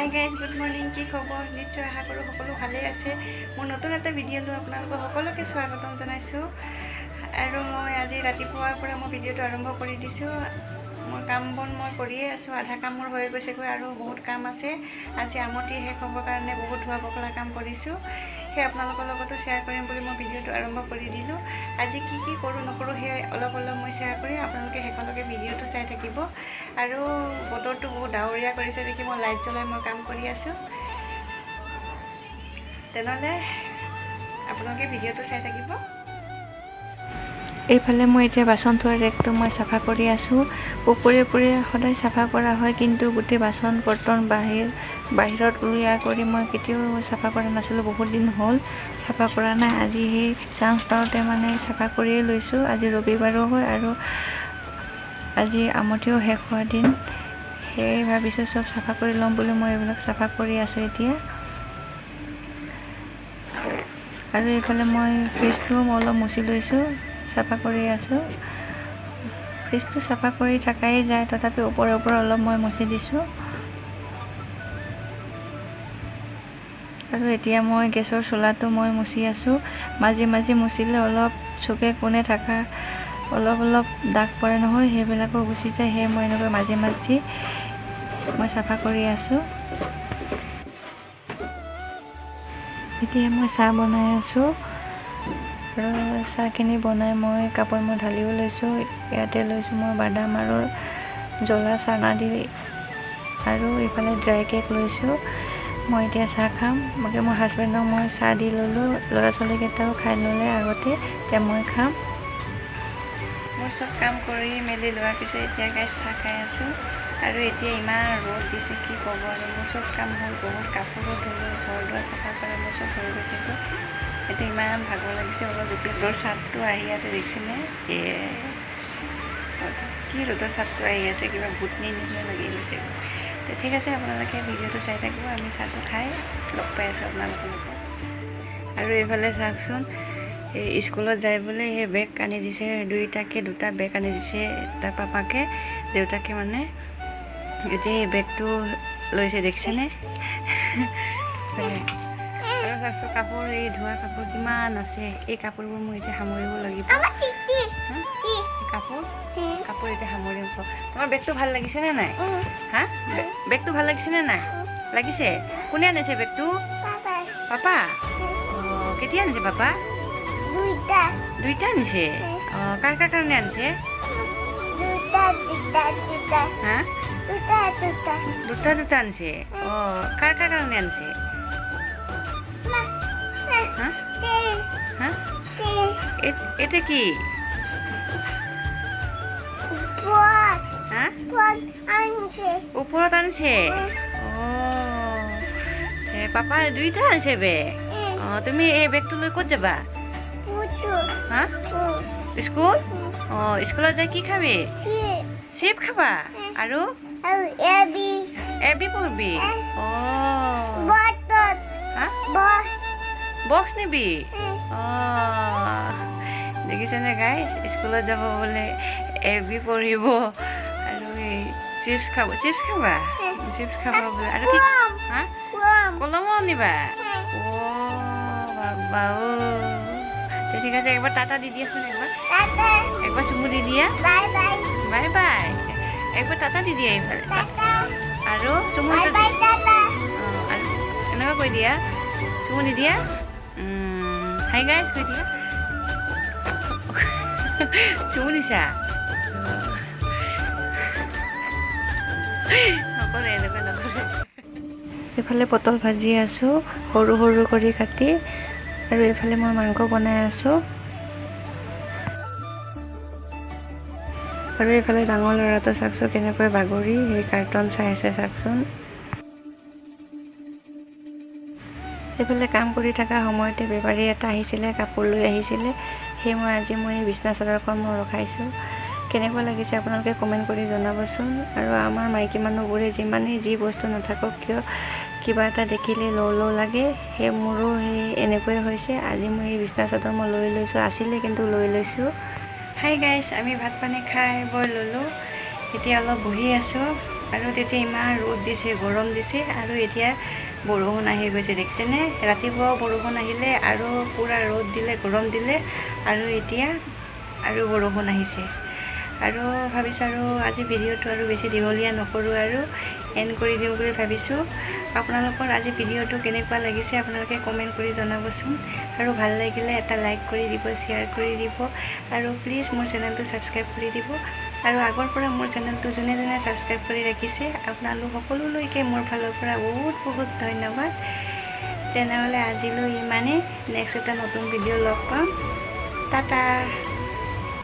Hi guys, good morning. কি খবৰ? নিশ্চয় আশা কৰোঁ সকলো ভালেই আছে। মোৰ নতুন এটা ভিডিঅ' লৈ আপোনালোকক সকলোকে স্বাগতম জনাইছোঁ। আৰু মই আজি ৰাতিপুৱাৰ পৰা মই ভিডিঅ'টো আৰম্ভ কৰি দিছোঁ। মোৰ কাম বন মই কৰিয়ে আছোঁ, আধা কাম মোৰ হৈ গৈছেগৈ আৰু বহুত কাম আছে। আজি আমতি শেষ হ'বৰ কাৰণে বহুত ধোৱা পখলা কাম কৰিছোঁ। সেই আপোনালোকৰ লগতো শ্বেয়াৰ কৰিম বুলি মই ভিডিঅ'টো আৰম্ভ কৰি দিলোঁ। আজি কি কি কৰোঁ নকৰোঁ সেয়া অলপ মই শ্বেয়াৰ কৰিম, আপোনালোকে শেষলৈকে ভিডিঅ'টো চাই থাকিব। আৰু বতৰটো বহুত ডাৱৰীয়া কৰিছে দেখি মই লাইট জ্বলাই মই কাম কৰি আছোঁ। তেনেহ'লে আপোনালোকে ভিডিঅ'টো চাই থাকিব। এইফালে মই এতিয়া বাচন থোৱাৰ ৰেকটো মই চাফা কৰি আছোঁ। পুকুৰে সদায় চাফা কৰা হয়, কিন্তু গোটেই বাচন বৰ্তন বাহিৰত উলিয়াই কৰি মই কেতিয়াও চাফা কৰা নাছিলোঁ। বহুত দিন হ'ল চাফা কৰা নাই। আজি সেই চান্স পাওঁতে মানে চাফা কৰিয়ে লৈছোঁ। আজি ৰবিবাৰো হয় আৰু আজি আমঠিও শেষ হোৱা দিন, সেয়ে ভাবিছোঁ চব চাফা কৰি ল'ম বুলি মই এইবিলাক চাফা কৰি আছোঁ এতিয়া। আৰু এইফালে মই ফ্ৰিজটোও অলপ মুচি লৈছোঁ, চাফা কৰি আছোঁ। ফ্ৰিজটো চাফা কৰি থাকাই যায়, তথাপি ওপৰে অলপ মই মুচি দিছোঁ। আৰু এতিয়া মই গেছৰ চোলাটো মই মুচি আছোঁ। মাজে মুচিলে অলপ চুকে কোণে থকা অলপ দাগ পৰে নহয়, সেইবিলাকো গুচি যায়। সেয়ে মই এনেকৈ মাজে মই চাফা কৰি আছোঁ। এতিয়া মই চাহ বনাই আছোঁ আৰু চাহখিনি বনাই মই কাপত মই ঢালিও লৈছোঁ। ইয়াতে লৈছোঁ মই বাদাম আৰু জ্বলা চানা দি, আৰু ইফালে ড্ৰাই কেক লৈছোঁ। মই এতিয়া চাহ খাম। বাকী মোৰ হাজবেণ্ডক মই চাহ দি ল'লোঁ, ল'ৰা ছোৱালীকেইটাও খাই ল'লে আগতে, এতিয়া মই খাম। মোৰ চব কাম কৰি মেলি লোৱাৰ পিছত এতিয়া গাইজ চাহ খাই আছোঁ। আৰু এতিয়া ইমান ৰ'দ দিছে কি ক'ব আৰু। মোৰ চব কাম হ'ল, বহুত কাপোৰো ধুলোঁ, ঘৰ দুৱাৰ চাফা কৰা মোৰ চব হৈ গৈছেগৈ। এতিয়া ইমান ভাগৰ লাগিছে অলপ। এতিয়া ৰ'দৰ চাপটো আহি আছে দেখিছেনে? কি ৰ'দৰ চাপটো আহি আছে, কিবা ভূতনি নিচিনা লাগি গৈছে। ঠিক আছে, আপোনালোকে ভিডিঅ'টো চাই থাকিব। আমি চাহটো খাই লগ পাই আছোঁ আপোনালোকৰ লগত। আৰু এইফালে চাওকচোন, এই স্কুলত যাই বোলে সেই বেগ আনি দিছে, দুটা বেগ আনি দিছে। এটা পাপাকে, দেউতাকে মানে এতিয়া এই বেগটো লৈছে দেখিছেনে? আৰু চাওকচোন কাপোৰ, এই ধোৱা কাপোৰ কিমান আছে। এই কাপোৰবোৰ মই এতিয়া সামৰিব লাগিব। কাপোৰ এতিয়া সামৰিব। তোমাৰ বেগটো ভাল লাগিছেনে নাই? হা, বেগটো ভাল লাগিছেনে নাই? লাগিছে? কোনে আনিছে বেগটো? পাপা? অঁ, কেতিয়া আনিছে পাপা? দুইটা আনিছে? অঁ, কাৰ কাৰণে আনিছে? হা, দুটা আনিছে? অঁ, কাৰ কাৰণে আনিছে? এটা কি? ওপৰত আনিছে? অঁ, পাপা দুইটা আনিছে বেগ। অঁ, তুমি এই বেগটো লৈ ক'ত যাবা? হা, স্কুল? অঁ, স্কুলত যাই কি খাবি? চিপ খাবা? আৰু এবি পঢ়বি? অঁ, বক্স নিবি? অঁ, দেখিছেনে গাইজ, স্কুলত যাব বোলে, এবি পঢ়িব আৰু এই চিপছ খাবা? চিপছ খাবা বোলে। আৰু কি? হা, কলমো আনিবা? অঁ, বাবা অ'। ঠিক আছে, একবাৰ টাটা দি দিয়াচোন। একবাৰ চুমু দি দিয়া। Bye bye. একবাৰ টাটা দি দিয়া এইফালে। আৰু চুমু অঁ, আৰু এনেকুৱা কৈ দিয়া। চুমু নিদিয়া? হাই গাইজ কৈ দিয়া। চুমু দিছা? নকৰে, এনেকৈ নকৰে। এইফালে পটল ভাজি আছোঁ সৰু কৰি কাটি, আৰু এইফালে মই মাংস বনাই আছোঁ। আৰু এইফালে ডাঙৰ ল'ৰাটো চাওকচোন কেনেকৈ বাগৰি সেই কাৰ্টুন চাই আছে চাওকচোন। এইফালে কাম কৰি থকা সময়তে বেপাৰী এটা আহিছিলে, কাপোৰ লৈ আহিছিলে। সেই আজি এই বিছনা চাদৰখন মই ৰখাইছোঁ। কেনেকুৱা লাগিছে আপোনালোকে কমেণ্ট কৰি জনাবচোন। আৰু আমাৰ মাইকী মানুহবোৰে যিমানেই যি বস্তু নাথাকক কিয়, কিবা এটা দেখিলে লওঁ লাগে। সেই মোৰো সেই এনেকুৱাই হৈছে। আজি মই এই বিছনা চাদৰ মই লৈ লৈছোঁ, আছিলে কিন্তু লৈ লৈছোঁ। হাই গাইজ, আমি ভাত পানী খাই বৈ ল'লোঁ। এতিয়া অলপ বহি আছোঁ। আৰু তেতিয়া ইমান ৰ'দ দিছে, গৰম দিছে, আৰু এতিয়া বৰষুণ আহি গৈছে দেখিছেনে। ৰাতিপুৱাও বৰষুণ আহিলে আৰু পূৰা ৰ'দ দিলে, গৰম দিলে, আৰু এতিয়া আৰু বৰষুণ আহিছে। আৰু ভাবিছোঁ আৰু আজি ভিডিঅ'টো আৰু বেছি দীঘলীয়া নকৰোঁ আৰু এণ্ড কৰি দিওঁ বুলি ভাবিছোঁ। আপোনালোকৰ আজি ভিডিঅ'টো কেনেকুৱা লাগিছে আপোনালোকে কমেণ্ট কৰি জনাবচোন, আৰু ভাল লাগিলে এটা লাইক কৰি দিব, শ্বেয়াৰ কৰি দিব, আৰু প্লিজ মোৰ চেনেলটো ছাবস্ক্ৰাইব কৰি দিব। আৰু আগৰ পৰা মোৰ চেনেলটো যোনে যোনে ছাবস্ক্ৰাইব কৰি ৰাখিছে আপোনালোক সকলোলৈকে মোৰ ফালৰ পৰা বহুত বহুত ধন্যবাদ। তেনেহ'লে আজিলৈ ইমানেই, নেক্সট এটা নতুন ভিডিঅ' লগ পাম। টাটা।